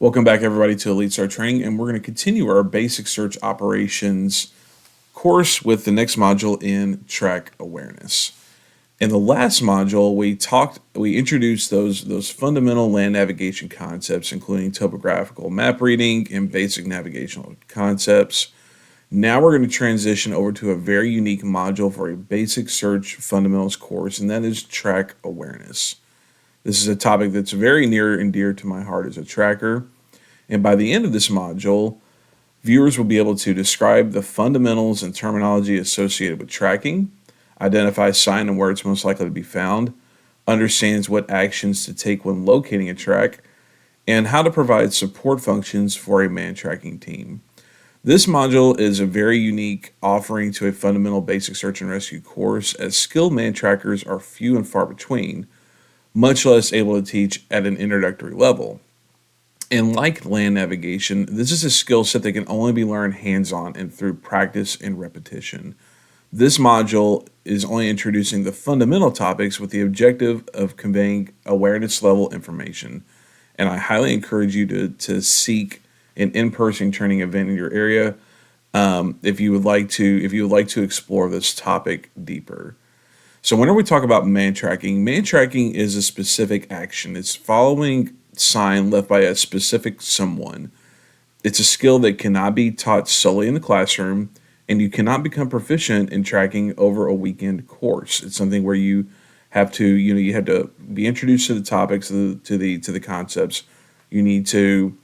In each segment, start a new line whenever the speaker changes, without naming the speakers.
Welcome back, everybody, to Elite Start Training, and we're going to continue our basic search operations course with the next module in track awareness. In the last module, we introduced those fundamental land navigation concepts, including topographical map reading and basic navigational concepts. Now we're going to transition over to a very unique module for a basic search fundamentals course, and that is track awareness. This is a topic that's very near and dear to my heart as a tracker. And by the end of this module, viewers will be able to describe the fundamentals and terminology associated with tracking, identify sign and where it's most likely to be found, understands what actions to take when locating a track, and how to provide support functions for a man tracking team. This module is a very unique offering to a fundamental basic search and rescue course, as skilled man trackers are few and far between, much less able to teach at an introductory level. And like land navigation, this is a skill set that can only be learned hands-on and through practice and repetition. This module is only introducing the fundamental topics with the objective of conveying awareness level information. And I highly encourage you to seek an in-person training event in your area if you would like to explore this topic deeper. So whenever we talk about man tracking is a specific action. It's following sign left by a specific someone. It's a skill that cannot be taught solely in the classroom, and you cannot become proficient in tracking over a weekend course. It's something where you have to be introduced to the topics, to the concepts. You need to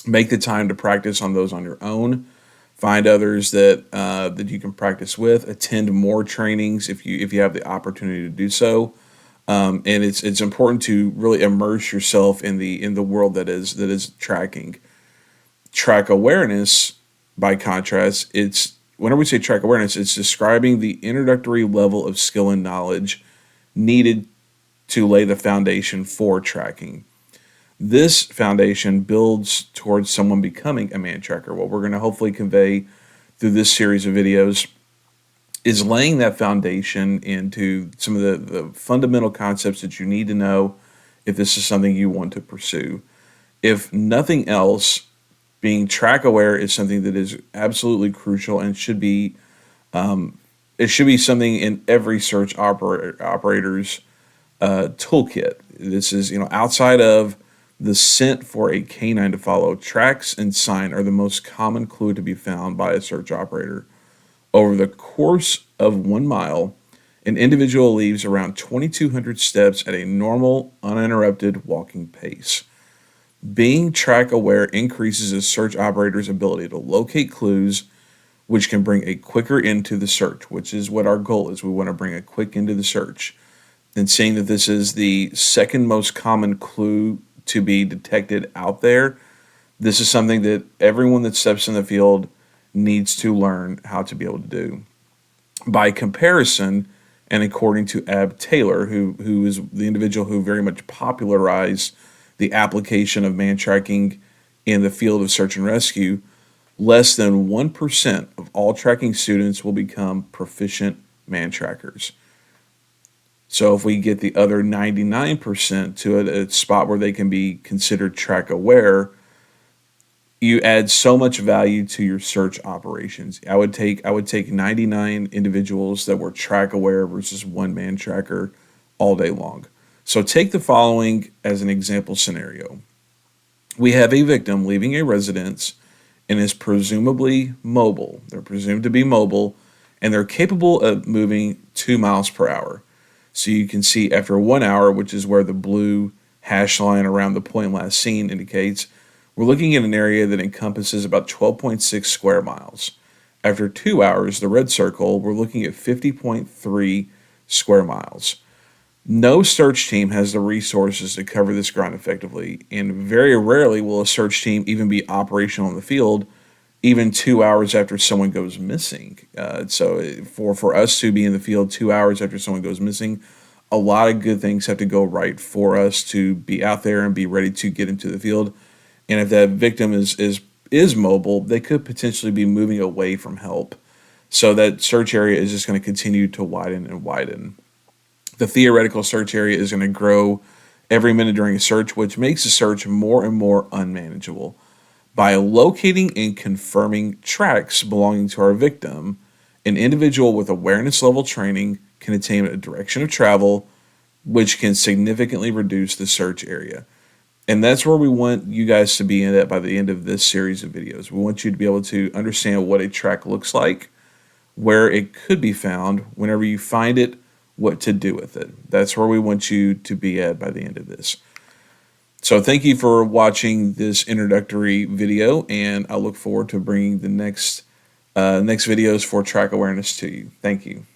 make the time to practice on those on your own. Find others that you can practice with. Attend more trainings if you have the opportunity to do so. And it's important to really immerse yourself in the world that is tracking. Track awareness, by contrast, whenever we say track awareness, it's describing the introductory level of skill and knowledge needed to lay the foundation for tracking. This foundation builds towards someone becoming a man tracker. What we're going to hopefully convey through this series of videos is laying that foundation into some of the fundamental concepts that you need to know if this is something you want to pursue. If nothing else, being track aware is something that is absolutely crucial and should be something in every search operator's toolkit. This is, outside of the scent for a canine to follow, tracks and sign are the most common clue to be found by a search operator. Over the course of 1 mile, an individual leaves around 2,200 steps at a normal, uninterrupted walking pace. Being track aware increases a search operator's ability to locate clues, which can bring a quicker end to the search, which is what our goal is. We want to bring a quick end to the search. And seeing that this is the second most common clue to be detected out there, this is something that everyone that steps in the field needs to learn how to be able to do. By comparison, and according to Ab Taylor, who is the individual who very much popularized the application of man tracking in the field of search and rescue, less than 1% of all tracking students will become proficient man trackers. So if we get the other 99% to a spot where they can be considered track aware, you add so much value to your search operations. I would take 99 individuals that were track aware versus one man tracker all day long. So take the following as an example scenario. We have a victim leaving a residence and is presumably mobile. They're presumed to be mobile, and they're capable of moving 2 miles per hour. So you can see after 1 hour, which is where the blue hash line around the point last seen indicates, we're looking at an area that encompasses about 12.6 square miles. After 2 hours, the red circle, we're looking at 50.3 square miles. No search team has the resources to cover this ground effectively, and very rarely will a search team even be operational in the field even 2 hours after someone goes missing. So for us to be in the field 2 hours after someone goes missing, a lot of good things have to go right for us to be out there and be ready to get into the field. And if that victim is mobile, they could potentially be moving away from help. So that search area is just going to continue to widen and widen. The theoretical search area is going to grow every minute during a search, which makes the search more and more unmanageable. By locating and confirming tracks belonging to our victim, an individual with awareness level training can attain a direction of travel, which can significantly reduce the search area. And that's where we want you guys to be in it by the end of this series of videos. We want you to be able to understand what a track looks like, where it could be found, whenever you find it, what to do with it. That's where we want you to be at by the end of this. So thank you for watching this introductory video, and I look forward to bringing the next videos for track awareness to you. Thank you.